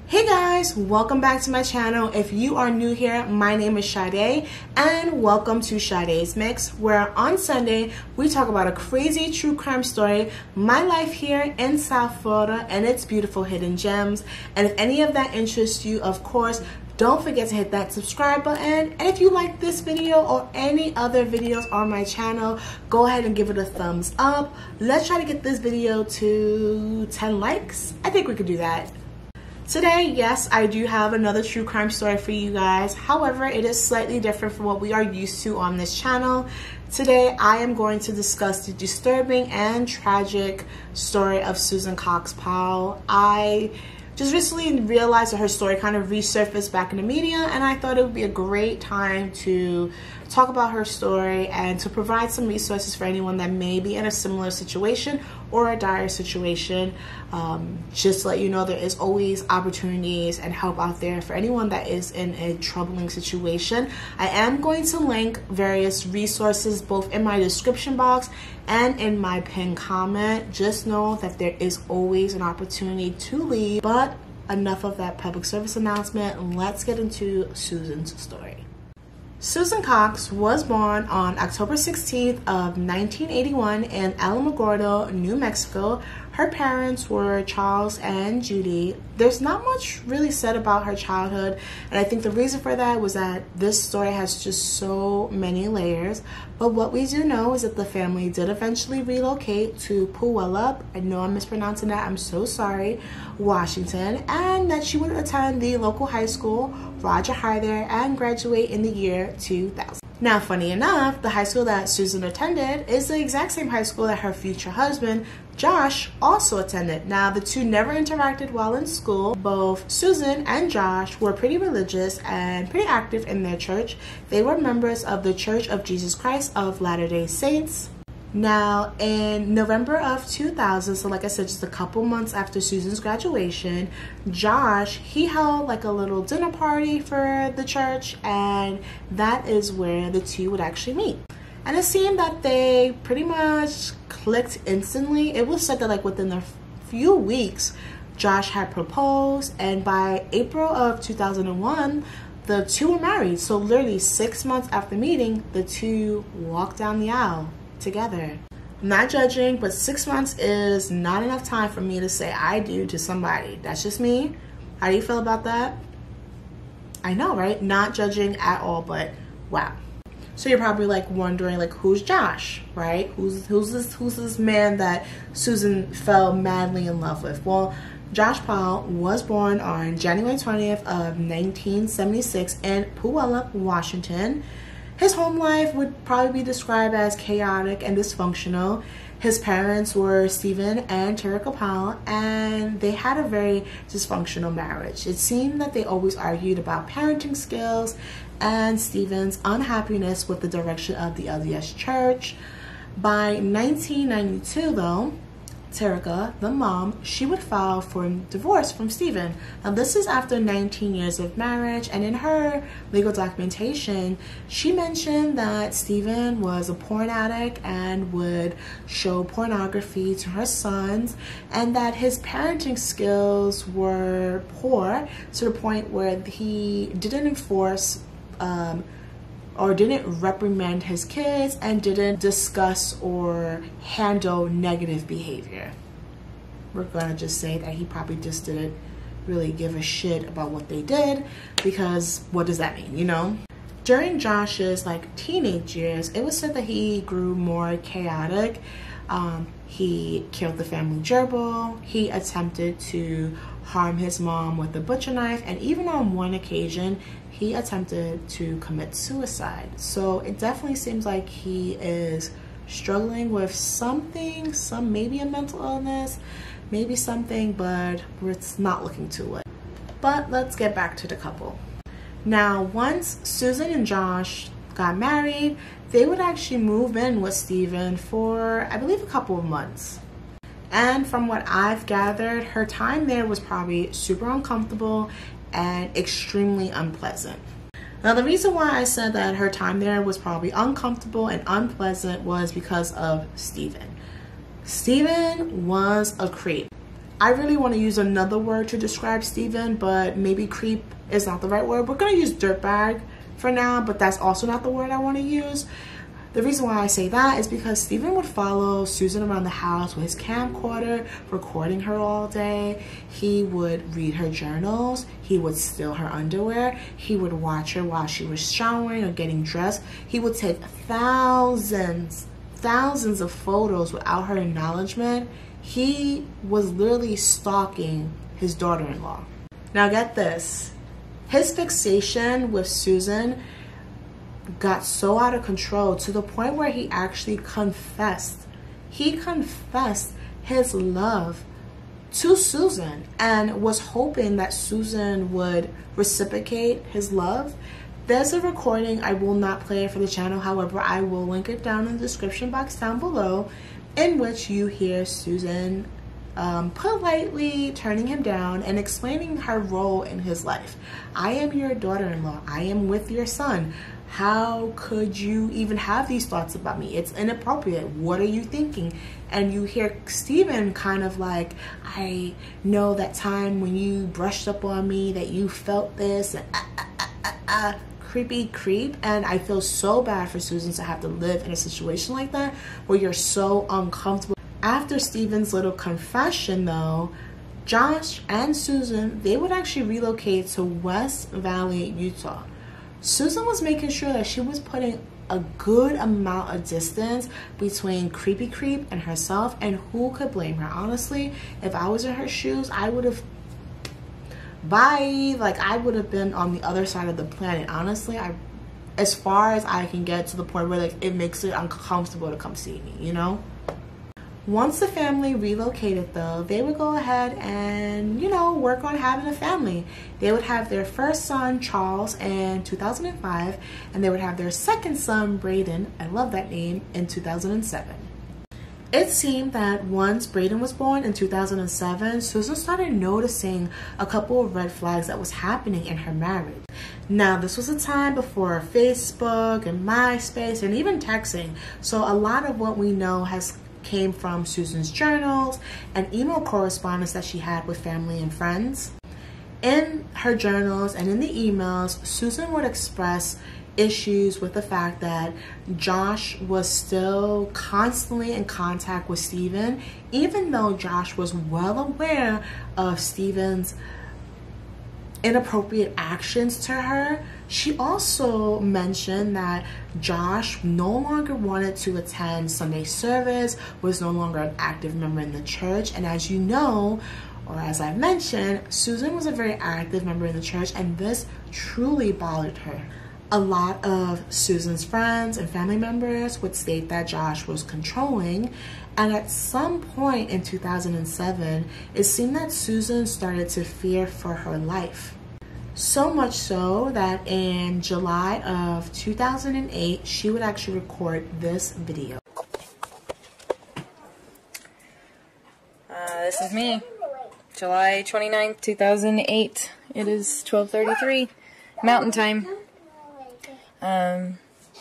Hey guys, welcome back to my channel. If you are new here, my name is Sade and welcome to Sade's Mix, where on Sunday we talk about a crazy true crime story, my life here in South Florida and its beautiful hidden gems. And if any of that interests you, of course, don't forget to hit that subscribe button. And if you like this video or any other videos on my channel, go ahead and give it a thumbs up. Let's try to get this video to 10 likes. I think we could do that. Today, yes, I do have another true crime story for you guys. However, it is slightly different from what we are used to on this channel. Today, I am going to discuss the disturbing and tragic story of Susan Cox Powell. I just recently realized that her story kind of resurfaced back in the media, and I thought it would be a great time to talk about her story and to provide some resources for anyone that may be in a similar situation or a dire situation. Just to let you know, there is always opportunities and help out there for anyone that is in a troubling situation. I am going to link various resources both in my description box and in my pinned comment. Just know that there is always an opportunity to leave. But enough of that public service announcement. Let's get into Susan's story. Susan Cox was born on October 16th of 1981 in Alamogordo, New Mexico. Her parents were Charles and Judy. There's not much really said about her childhood, and I think the reason for that was that this story has just so many layers. But what we do know is that the family did eventually relocate to Powell, I know I'm mispronouncing that, I'm so sorry, Washington, and that she would attend the local high school, Roger High there, and graduate in the year 2000. Now, funny enough, the high school that Susan attended is the exact same high school that her future husband, Josh, also attended. Now, the two never interacted while in school. Both Susan and Josh were pretty religious and pretty active in their church. They were members of the Church of Jesus Christ of Latter-day Saints. Now, in November of 2000, so like I said, just a couple months after Susan's graduation, Josh, he held like a little dinner party for the church, and that is where the two would actually meet. And it seemed that they pretty much clicked instantly. It was said that like within a few weeks, Josh had proposed, and by April of 2001, the two were married. So literally 6 months after meeting, the two walked down the aisle together. I'm not judging, but 6 months is not enough time for me to say I do to somebody. That's just me. How do you feel about that? I know, right? Not judging at all, but wow. So you're probably like wondering, like, who's Josh, right? Who's this man that Susan fell madly in love with? Well, Josh Powell was born on January 20th of 1976 in Powell, Washington. His home life would probably be described as chaotic and dysfunctional. His parents were Stephen and Terica Powell, and they had a very dysfunctional marriage. It seemed that they always argued about parenting skills and Stephen's unhappiness with the direction of the LDS Church. By 1992, though, Terica, the mom, she would file for divorce from Stephen. Now, this is after 19 years of marriage, and in her legal documentation, she mentioned that Stephen was a porn addict and would show pornography to her sons, and that his parenting skills were poor to the point where he didn't enforce or didn't reprimand his kids and didn't discuss or handle negative behavior. We're gonna just say that he probably just didn't really give a shit about what they did, because what does that mean, you know? During Josh's like teenage years, it was said that he grew more chaotic. He killed the family gerbil. He attempted to harm his mom with a butcher knife, and even on one occasion, he attempted to commit suicide. So it definitely seems like he is struggling with something, maybe a mental illness, maybe something, but it's not looking to it. But let's get back to the couple. Now, once Susan and Josh got married, they would actually move in with Stephen for, I believe, a couple of months. And from what I've gathered, her time there was probably super uncomfortable and extremely unpleasant. Now, the reason why I said that her time there was probably uncomfortable and unpleasant was because of Stephen. Stephen was a creep. I really want to use another word to describe Steven, but maybe creep is not the right word. We're going to use dirtbag for now, but that's also not the word I want to use. The reason why I say that is because Steven would follow Susan around the house with his camcorder, recording her all day. He would read her journals. He would steal her underwear. He would watch her while she was showering or getting dressed. He would take thousands of photos without her acknowledgement. He was literally stalking his daughter-in-law. Now get this. His fixation with Susan got so out of control to the point where he actually confessed. He confessed his love to Susan and was hoping that Susan would reciprocate his love. There's a recording. I will not play it for the channel. However, I will link it down in the description box down below, in which you hear Susan politely turning him down and explaining her role in his life. I am your daughter-in-law. I am with your son. How could you even have these thoughts about me? It's inappropriate. What are you thinking? And you hear Steven kind of like, I know that time when you brushed up on me that you felt this, and creepy creep. And I feel so bad for Susan to have to live in a situation like that where you're so uncomfortable. After Steven's little confession though, Josh and Susan, they would actually relocate to West Valley, Utah. Susan was making sure that she was putting a good amount of distance between creepy creep and herself, and who could blame her? Honestly, if I was in her shoes, I would have I would have been on the other side of the planet. Honestly, as far as I can get, to the point where like it makes it uncomfortable to come see me, you know? Once the family relocated though, they would go ahead and, you know, work on having a family. They would have their first son, Charles, in 2005, and they would have their second son, Braden, I love that name, in 2007. It seemed that once Braden was born in 2007, Susan started noticing a couple of red flags that was happening in her marriage. Now, this was a time before Facebook and MySpace and even texting, so a lot of what we know came from Susan's journals and email correspondence that she had with family and friends. In her journals and in the emails, Susan would express issues with the fact that Josh was still constantly in contact with Steven, even though Josh was well aware of Steven's inappropriate actions to her. She also mentioned that Josh no longer wanted to attend Sunday service, was no longer an active member in the church, and as you know, or as I've mentioned, Susan was a very active member in the church, and this truly bothered her. A lot of Susan's friends and family members would state that Josh was controlling, and at some point in 2007, it seemed that Susan started to fear for her life. So much so that in July of 2008, she would actually record this video. This is me, July 29th, 2008. It is 12:33 Mountain Time.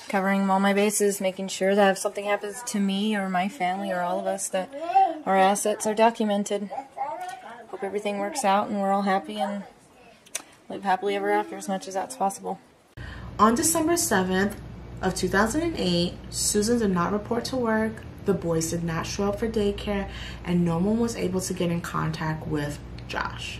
Covering all my bases, making sure that if something happens to me or my family or all of us, that our assets are documented. Hope everything works out and we're all happy and live happily ever after as much as that's possible. On December 7th of 2008, Susan did not report to work, the boys did not show up for daycare, and no one was able to get in contact with Josh.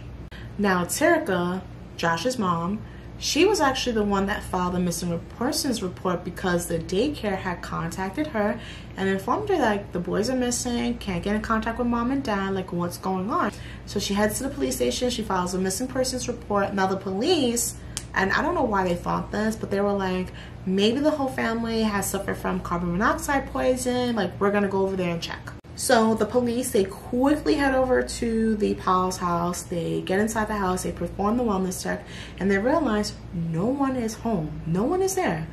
Now, Terica, Josh's mom, she was actually the one that filed a missing persons report because the daycare had contacted her and informed her that the boys are missing, can't get in contact with mom and dad, like what's going on. So she heads to the police station, she files a missing persons report. Now the police, and I don't know why they thought this, but they were like, maybe the whole family has suffered from carbon monoxide poison, like we're gonna go over there and check. So the police, they quickly head over to the Powell's house, they get inside the house, they perform the wellness check, and they realize no one is home, no one is there.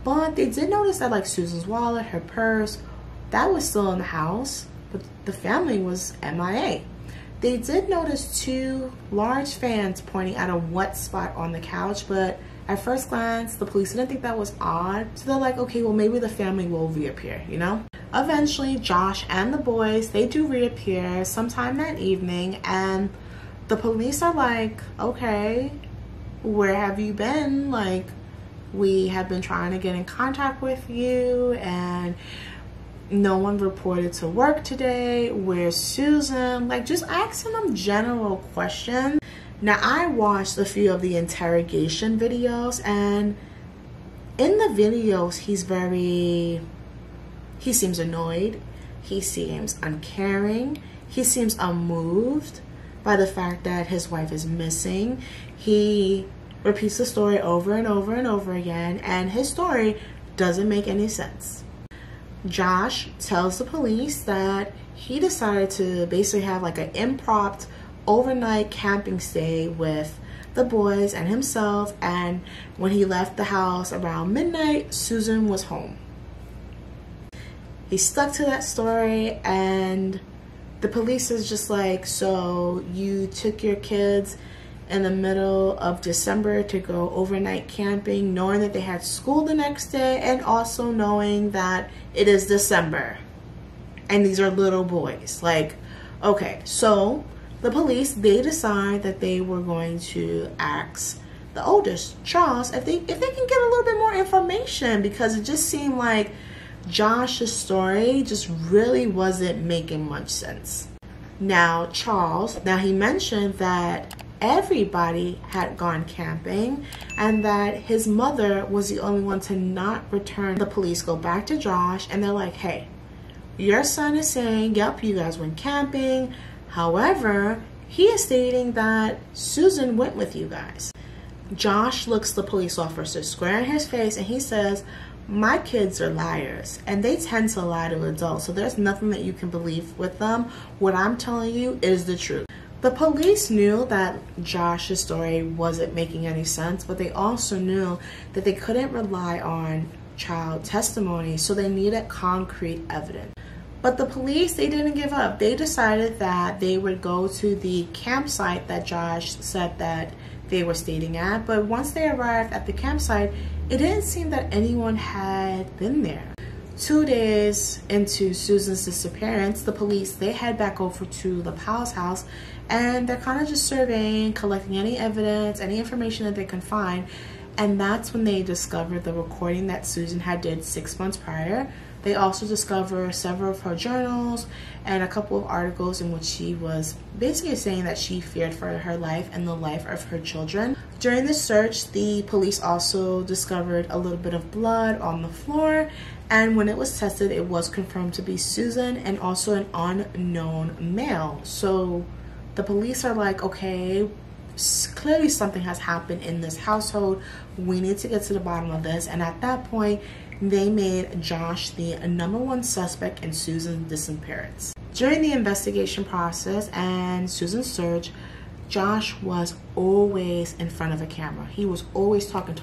But they did notice that like Susan's wallet, her purse, that was still in the house, but the family was MIA. They did notice two large fans pointing at a wet spot on the couch, but at first glance, the police didn't think that was odd. So they're like, okay, well maybe the family will reappear, you know? eventually Josh and the boys, they do reappear sometime that evening, and the police are like, okay, where have you been? Like, we have been trying to get in contact with you and no one reported to work today. Where's Susan? Like, just asking them general questions. Now, I watched a few of the interrogation videos, and in the videos, he seems annoyed. He seems uncaring. He seems unmoved by the fact that his wife is missing. He repeats the story over and over and over again, and his story doesn't make any sense. Josh tells the police that he decided to basically have like an impromptu overnight camping stay with the boys and himself, and when he left the house around midnight, Susan was home. He stuck to that story, and the police is just like, so you took your kids in the middle of December to go overnight camping, knowing that they had school the next day, and also knowing that it is December and these are little boys. Like, okay, so the police, they decide that they were going to ask the oldest, Charles, if they can get a little bit more information, because it just seemed like Josh's story just really wasn't making much sense. Now, Charles, he mentioned that everybody had gone camping and that his mother was the only one to not return. The police go back to Josh and they're like, hey, your son is saying, yep, you guys went camping. However, he is stating that Susan went with you guys. Josh looks the police officer square in his face and he says, my kids are liars and they tend to lie to adults, so there's nothing that you can believe with them. What I'm telling you is the truth. The police knew that Josh's story wasn't making any sense, but they also knew that they couldn't rely on child testimony, so they needed concrete evidence. But the police, they didn't give up. They decided that they would go to the campsite that Josh said that they were staying at, but once they arrived at the campsite, it didn't seem that anyone had been there. 2 days into Susan's disappearance, the police, they head back over to the Powell's house and they're kind of just surveying, collecting any evidence, any information that they can find. And that's when they discovered the recording that Susan had did 6 months prior. They also discovered several of her journals and a couple of articles in which she was basically saying that she feared for her life and the life of her children. During the search, the police also discovered a little bit of blood on the floor, and when it was tested, it was confirmed to be Susan and also an unknown male. So the police are like, okay, clearly something has happened in this household. We need to get to the bottom of this. And at that point, they made Josh the #1 suspect in Susan's disappearance. During the investigation process and Susan's search, Josh was always in front of a camera. He was always talking,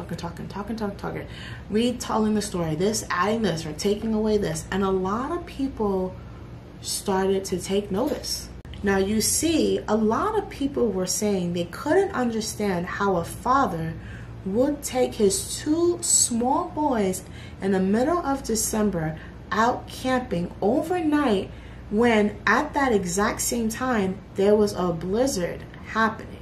retelling the story, this, adding this, or taking away this. And a lot of people started to take notice. Now you see, a lot of people were saying they couldn't understand how a father would take his 2 small boys in the middle of December out camping overnight when at that exact same time there was a blizzard happening.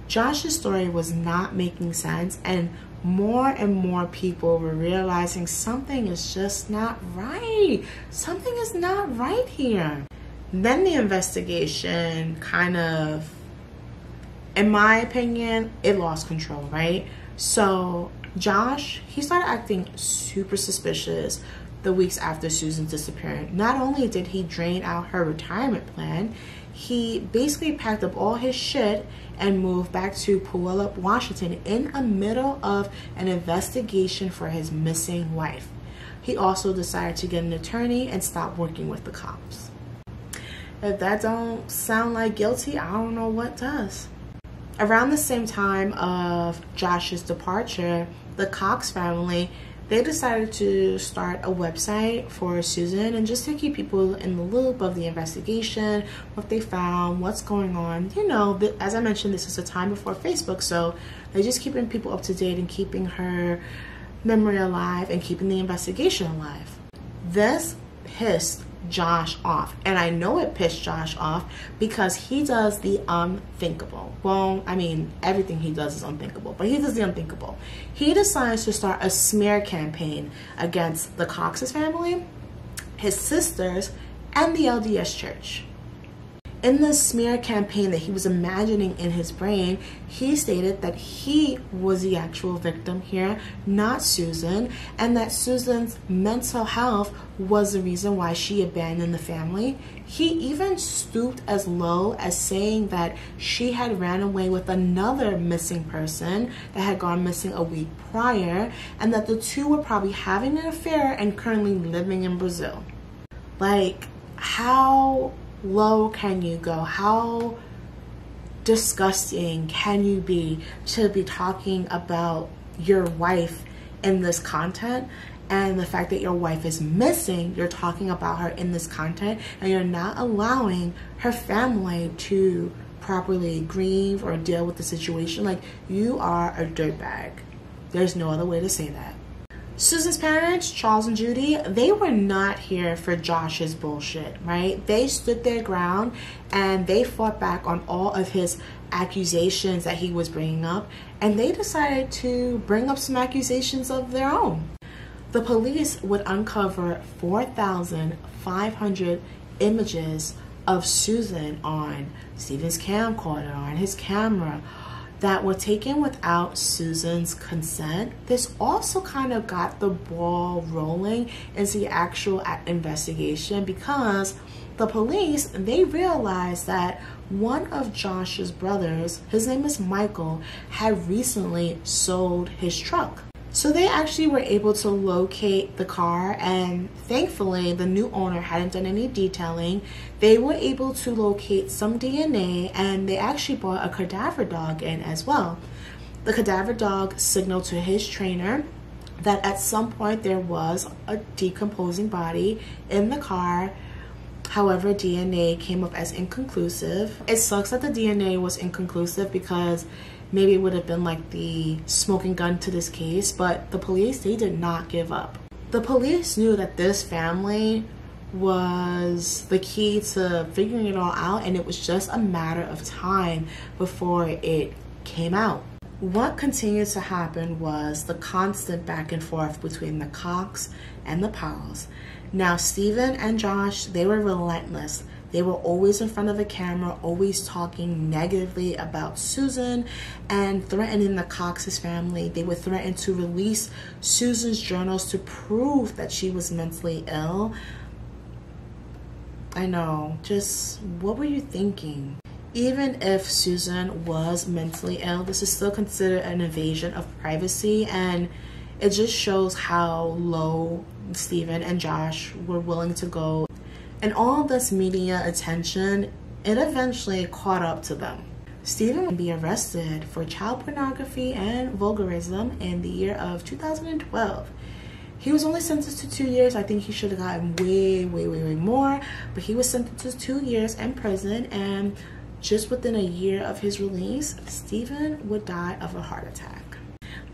Josh's story was not making sense, and more people were realizing something is just not right. Something is not right here. Then the investigation kind of, in my opinion, it lost control, right? So Josh, he started acting super suspicious the weeks after Susan's disappearance. Not only did he drain out her retirement plan, he basically packed up all his shit and moved back to Powell, Washington in the middle of an investigation for his missing wife. He also decided to get an attorney and stop working with the cops. If that don't sound like guilty, I don't know what does. Around the same time of Josh's departure, the Cox family, they decided to start a website for Susan and just to keep people in the loop of the investigation, what they found, what's going on. You know, as I mentioned, this is a time before Facebook, so they're just keeping people up to date and keeping her memory alive and keeping the investigation alive. This pissed Josh off. And I know it pissed Josh off because he does the unthinkable. Well, I mean, everything he does is unthinkable, but he does the unthinkable. He decides to start a smear campaign against the Cox's family, his sisters, and the LDS Church. In this smear campaign that he was imagining in his brain, he stated that he was the actual victim here, not Susan, and that Susan's mental health was the reason why she abandoned the family. He even stooped as low as saying that she had ran away with another missing person that had gone missing a week prior, and that the two were probably having an affair and currently living in Brazil. Like, how low can you go? How disgusting can you be to be talking about your wife in this content, and the fact that your wife is missing, you're talking about her in this content, and you're not allowing her family to properly grieve or deal with the situation? Like, you are a dirtbag. There's no other way to say that. Susan's parents, Charles and Judy, they were not here for Josh's bullshit, right? They stood their ground and they fought back on all of his accusations that he was bringing up, and they decided to bring up some accusations of their own. The police would uncover 4,500 images of Susan on Stephen's camcorder, on his camera, that were taken without Susan's consent. This also kind of got the ball rolling into the actual investigation, because the police, they realized that one of Josh's brothers, his name is Michael, had recently sold his truck. So they actually were able to locate the car, and thankfully the new owner hadn't done any detailing. They were able to locate some DNA, and they actually brought a cadaver dog in as well. The cadaver dog signaled to his trainer that at some point there was a decomposing body in the car. However, DNA came up as inconclusive. It sucks that the DNA was inconclusive, because maybe it would have been like the smoking gun to this case, but the police, they did not give up. The police knew that this family was the key to figuring it all out, and it was just a matter of time before it came out. What continued to happen was the constant back and forth between the Cox and the Powells. Now, Stephen and Josh, they were relentless. They were always in front of the camera, always talking negatively about Susan and threatening the Cox's family. They would threaten to release Susan's journals to prove that she was mentally ill. I know, just what were you thinking? Even if Susan was mentally ill, this is still considered an invasion of privacy, and it just shows how low Stephen and Josh were willing to go. And all this media attention, it eventually caught up to them. Stephen would be arrested for child pornography and vulgarism in the year of 2012. He was only sentenced to 2 years. I think he should have gotten way more, but he was sentenced to 2 years in prison, and just within a year of his release, Stephen would die of a heart attack.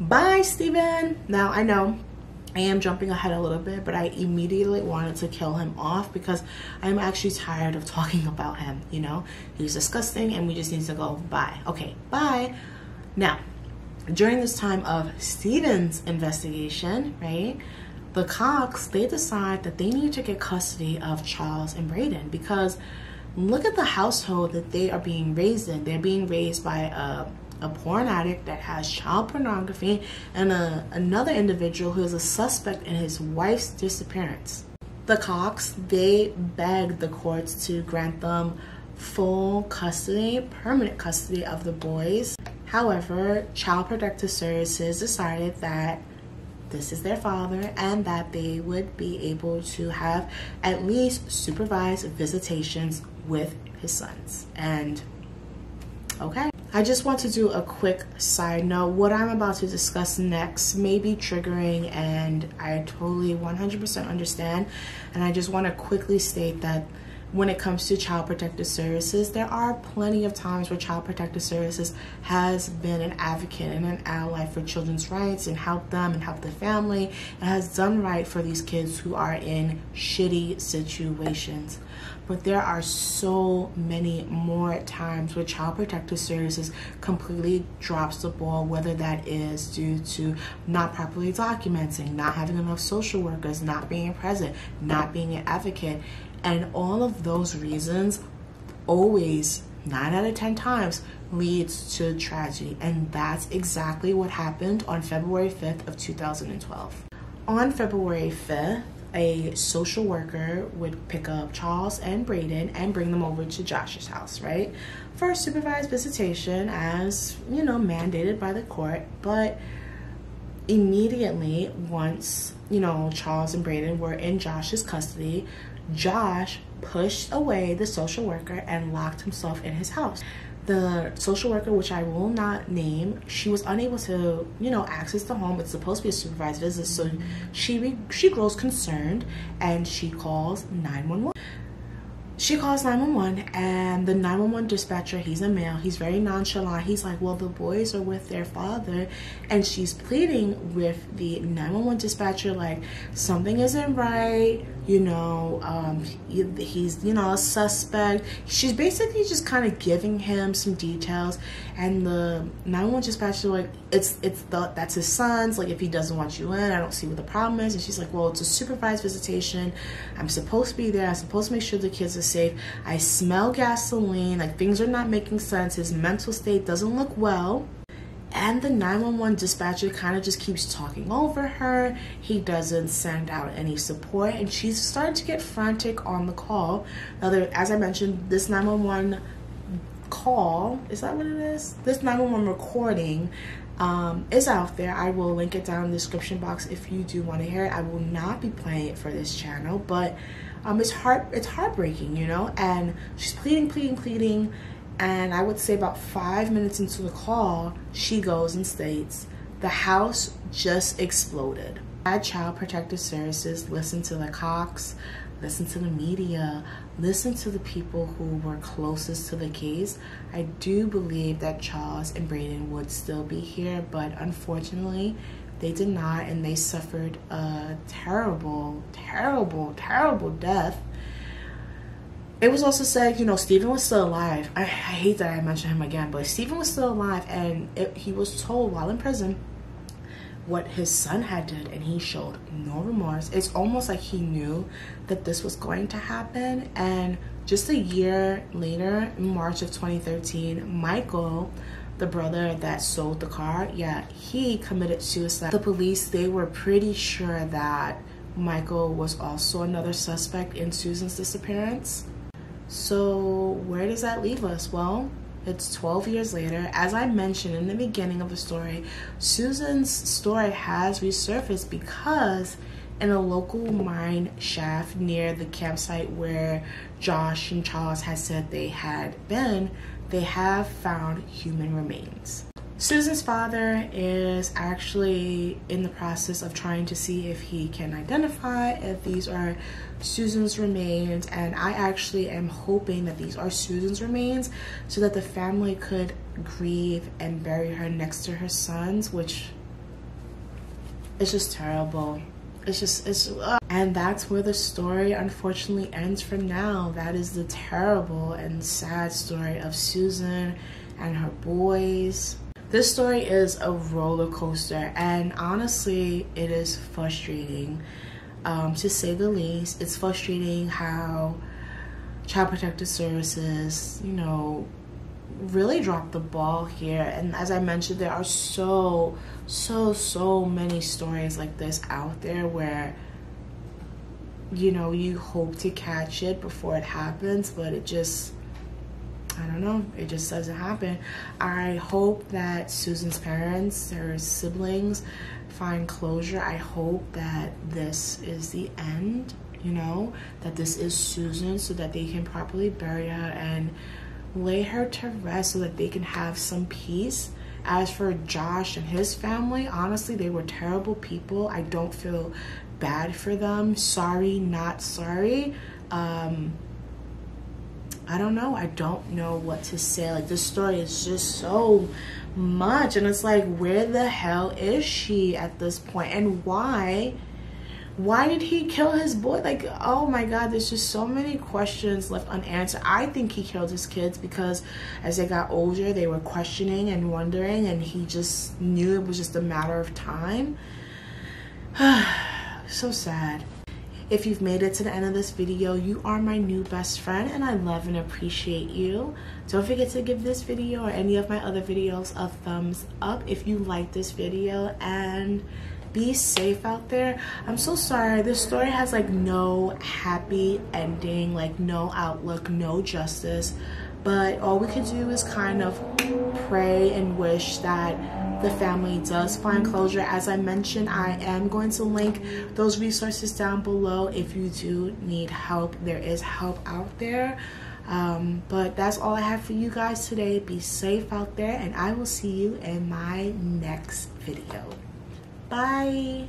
Bye, Stephen. Now, I know I am jumping ahead a little bit, but I immediately wanted to kill him off because I'm actually tired of talking about him, you know? He's disgusting and we just need to go bye. Okay, bye. Now, during this time of Stephen's investigation, right, the Cox, they decide that they need to get custody of Charles and Braden, because look at the household that they are being raised in. They're being raised by a porn addict that has child pornography, and another individual who is a suspect in his wife's disappearance. The Cox, they begged the courts to grant them full custody, permanent custody of the boys. However, Child Protective Services decided that this is their father and that they would be able to have at least supervised visitations with his sons. And okay. I just want to do a quick side note. What I'm about to discuss next may be triggering, and I totally 100% understand. And I just want to quickly state that when it comes to Child Protective Services, there are plenty of times where Child Protective Services has been an advocate and an ally for children's rights and helped them and helped the family and has done right for these kids who are in shitty situations. But there are so many more times where Child Protective Services completely drops the ball, whether that is due to not properly documenting, not having enough social workers, not being present, not being an advocate. And all of those reasons always, 9 out of 10 times, leads to tragedy. And that's exactly what happened on February 5th of 2012. On February 5th, a social worker would pick up Charles and Braden and bring them over to Josh's house, right? For a supervised visitation, as, you know, mandated by the court. But immediately, once, you know, Charles and Braden were in Josh's custody, Josh pushed away the social worker and locked himself in his house. The social worker, which I will not name, she was unable to, you know, access the home. It's supposed to be a supervised visit, so she grows concerned and she calls 911. She calls 911, and the 911 dispatcher, he's a male, he's very nonchalant. He's like, well, the boys are with their father. And she's pleading with the 911 dispatcher, like, something isn't right, you know, he's, you know, a suspect. She's basically just kind of giving him some details, and the 911 dispatcher, like, that's his son's, like, if he doesn't want you in, I don't see what the problem is. And she's like, well, it's a supervised visitation, I'm supposed to be there, I'm supposed to make sure the kids are safe, I smell gasoline, like, things are not making sense, his mental state doesn't look well. And the 911 dispatcher kind of just keeps talking over her. He doesn't send out any support, and she's starting to get frantic on the call. Now, as I mentioned, this 911 call, is that what it is? This 911 recording is out there. I will link it down in the description box if you do want to hear it. I will not be playing it for this channel, but it's heartbreaking, you know. And she's pleading, and I would say about 5 minutes into the call, she goes and states, the house just exploded. Child Protective Services listen to the Cox, listen to the media, listen to the people who were closest to the case. I do believe that Charles and Braden would still be here, but unfortunately they did not, and they suffered a terrible death. It was also said, you know, Stephen was still alive. I hate that I mentioned him again, but Stephen was still alive, and he was told while in prison what his son had did, and he showed no remorse. It's almost like he knew that this was going to happen. And just a year later, in March of 2013, Michael, the brother that sold the car, yeah, he committed suicide. The police, they were pretty sure that Michael was also another suspect in Susan's disappearance. So where does that leave us? Well, it's 12 years later. As I mentioned in the beginning of the story, Susan's story has resurfaced because in a local mine shaft near the campsite where Josh and Charles had said they had been, they have found human remains. Susan's father is actually in the process of trying to see if he can identify if these are Susan's remains, and I actually am hoping that these are Susan's remains so that the family could grieve and bury her next to her sons, which is just terrible. And that's where the story unfortunately ends for now. That is the terrible and sad story of Susan and her boys. This story is a roller coaster, and honestly, it is frustrating, to say the least. It's frustrating how Child Protective Services, you know, really dropped the ball here. And as I mentioned, there are so many stories like this out there where, you know, you hope to catch it before it happens, but it just, I don't know, it just doesn't happen. I hope that Susan's parents, her siblings, find closure. I hope that this is the end, you know, that this is Susan, so that they can properly bury her and lay her to rest so that they can have some peace. As for Josh and his family, honestly, they were terrible people. I don't feel bad for them. Sorry, not sorry. I don't know. I don't know what to say. Like, this story is just so much, and it's like, where the hell is she at this point? And why did he kill his boy? Like, oh my God, there's just so many questions left unanswered. I think he killed his kids because as they got older, they were questioning and wondering, and he just knew it was just a matter of time. So sad. If you've made it to the end of this video, you are my new best friend, and I love and appreciate you. Don't forget to give this video or any of my other videos a thumbs up if you like this video, and be safe out there. I'm so sorry, this story has like no happy ending, like no outlook, no justice, but all we could do is kind of pray and wish that the family does find closure. As I mentioned, I am going to link those resources down below if you do need help. There is help out there. But that's all I have for you guys today. Be safe out there, and I will see you in my next video. Bye.